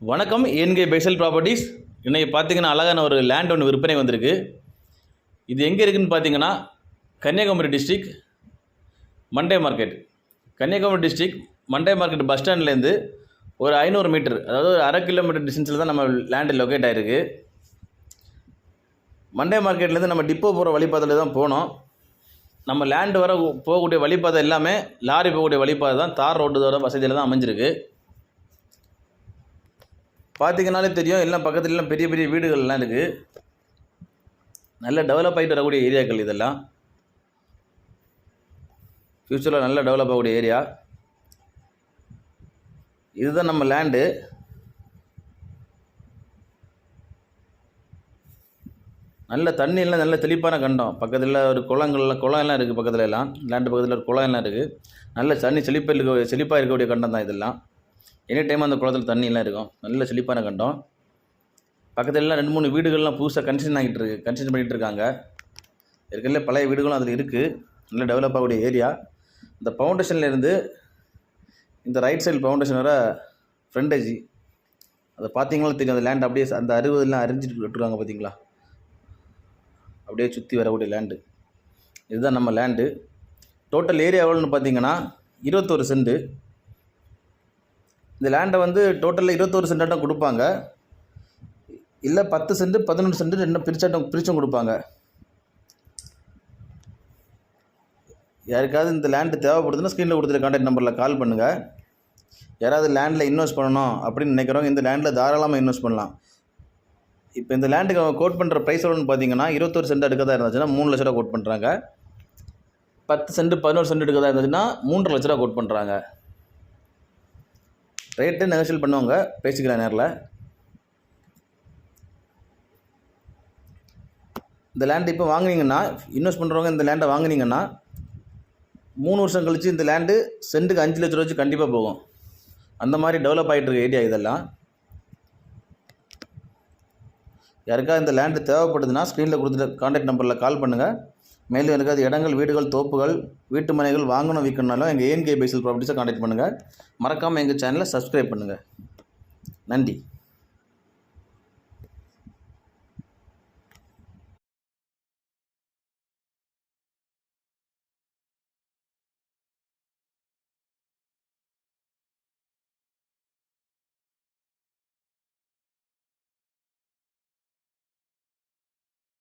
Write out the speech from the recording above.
வணக்கம் ஏன்கே Basel properties. இன்னைக்கு பார்த்தீங்கன்னா அழகான ஒரு லேண்ட் ஒன்று விற்பனை வந்திருக்கு. இது எங்கே இருக்குதுன்னு பார்த்தீங்கன்னா Kanyakumari district Monday market. Kanyakumari district Monday market bus ஸ்டாண்ட்லேருந்து ஒரு 500 மீட்டர், அதாவது ஒரு அரை கிலோமீட்டர் டிஸ்டன்ஸில் தான் நம்ம லேண்டு லொக்கேட் ஆகிருக்கு. மண்டே மார்க்கெட்லேருந்து நம்ம டிப்போ போகிற வழிபாதையில் தான் போனோம். நம்ம லேண்டு வர போகக்கூடிய வழிபாதை எல்லாமே லாரி போகக்கூடிய வழிபாதை தான், தார் ரோட்டோட வசதியில் தான் அமைஞ்சிருக்கு. பார்த்திங்கனாலே தெரியும், எல்லாம் பக்கத்துல எல்லாம் பெரிய பெரிய வீடுகள்லாம் இருக்குது. நல்ல டெவலப் ஆகிட்டு வரக்கூடிய ஏரியாக்கள் இதெல்லாம். ஃப்யூச்சரில் நல்ல டெவலப் ஆகக்கூடிய ஏரியா. இதுதான் நம்ம லேண்டு. நல்ல தண்ணியெல்லாம் நல்ல தெளிப்பான கண்டம். பக்கத்தில் ஒரு குளம் எல்லாம் இருக்குது. பக்கத்தில் எல்லாம் லேண்டு பக்கத்தில் ஒரு குளம் எல்லாம் இருக்குது. நல்ல தண்ணி செழிப்பாக இருக்கக்கூடிய கண்டம் தான் இதெல்லாம். எனி டைம் அந்த குளத்தில் தண்ணியெல்லாம் இருக்கும். நல்ல செழிப்பான கண்டம். பக்கத்தில் எல்லாம் 2-3 வீடுகள்லாம் புதுசாக கன்ஸ்ட்ரக்ஷன் பண்ணிகிட்டு இருக்காங்க. ஏற்கனவே பழைய வீடுகளும் அதில் இருக்குது. நல்ல டெவலப் ஆகக்கூடிய ஏரியா. இந்த ஃபவுண்டேஷன்லேருந்து இந்த ரைட் சைடு ஃபவுண்டேஷன் வர ஃப்ரண்டேஜ் அதை பார்த்தீங்கன்னா தெரியும். அந்த லேண்ட் அப்படியே அந்த 60 அரிஞ்சிட்டு விட்டுருக்காங்க பார்த்தீங்களா, அப்படியே சுற்றி வரக்கூடிய லேண்டு. இதுதான் நம்ம லேண்டு. டோட்டல் ஏரியா எவ்வளோன்னு பார்த்தீங்கன்னா 21 சென்ட். இந்த லேண்டை வந்து டோட்டலில் 21 சென்டாட்டம் கொடுப்பாங்க, இல்லை 10 சென்ட் 11 சென்ட் என்ன பிரிச்சும் கொடுப்பாங்க. யாருக்காவது இந்த லேண்டு தேவைப்படுதுன்னா ஸ்க்ரீனில் கொடுத்துருக்க கான்டாக்ட் நம்பரில் கால் பண்ணுங்கள். யாராவது லேண்டில் இன்வெஸ்ட் பண்ணணும் அப்படின்னு நினைக்கிறவங்க இந்த லேண்டில் தாராளமாக இன்வெஸ்ட் பண்ணலாம். இப்போ இந்த லேண்டுக்கு அவங்க கோட் பண்ணுற ப்ரைஸ் எவ்வளோன்னு பார்த்தீங்கன்னா 21 சென்ட் எடுக்கதாக இருந்துச்சுன்னா 3 லட்ச ரூபா கோட் பண்ணுறாங்க. 10 சென்ட் 11 சென்ட் எடுக்கதாக இருந்துச்சுன்னா 3.5 லட்ச ரூபா கோட் பண்ணுறாங்க. ரேட்டு நெகோஷியல் பண்ணுவாங்க, பேசிக்கலாம் நேரில். இந்த லேண்டு இப்போ வாங்கினீங்கன்னா, இன்வெஸ்ட் பண்ணுறவங்க இந்த லேண்டை வாங்கினீங்கன்னா 3 வருஷம் கழித்து இந்த லேண்டு சென்ட்டுக்கு 5 லட்ச ரூபா வச்சு கண்டிப்பாக போகும். அந்த மாதிரி டெவலப் ஆகிட்டு இருக்க ஏரியா இதெல்லாம். யாருக்காவது இந்த லேண்டு தேவைப்படுதுன்னா ஸ்க்ரீனில் கொடுத்துட்டு கான்டாக்ட் நம்பரில் கால் பண்ணுங்கள். மேலும் எனக்காவது இடங்கள், வீடுகள், தோப்புகள், வீட்டு மனைகள் வாங்கணும் விற்கணும்னாலும் எங்கள் ஏன்கே பேசல் ப்ராப்பர்ட்டிஸை கான்டாக்ட் பண்ணுங்கள். மறக்காமல் எங்கள் சேனலை சப்ஸ்கிரைப் பண்ணுங்கள். நன்றி.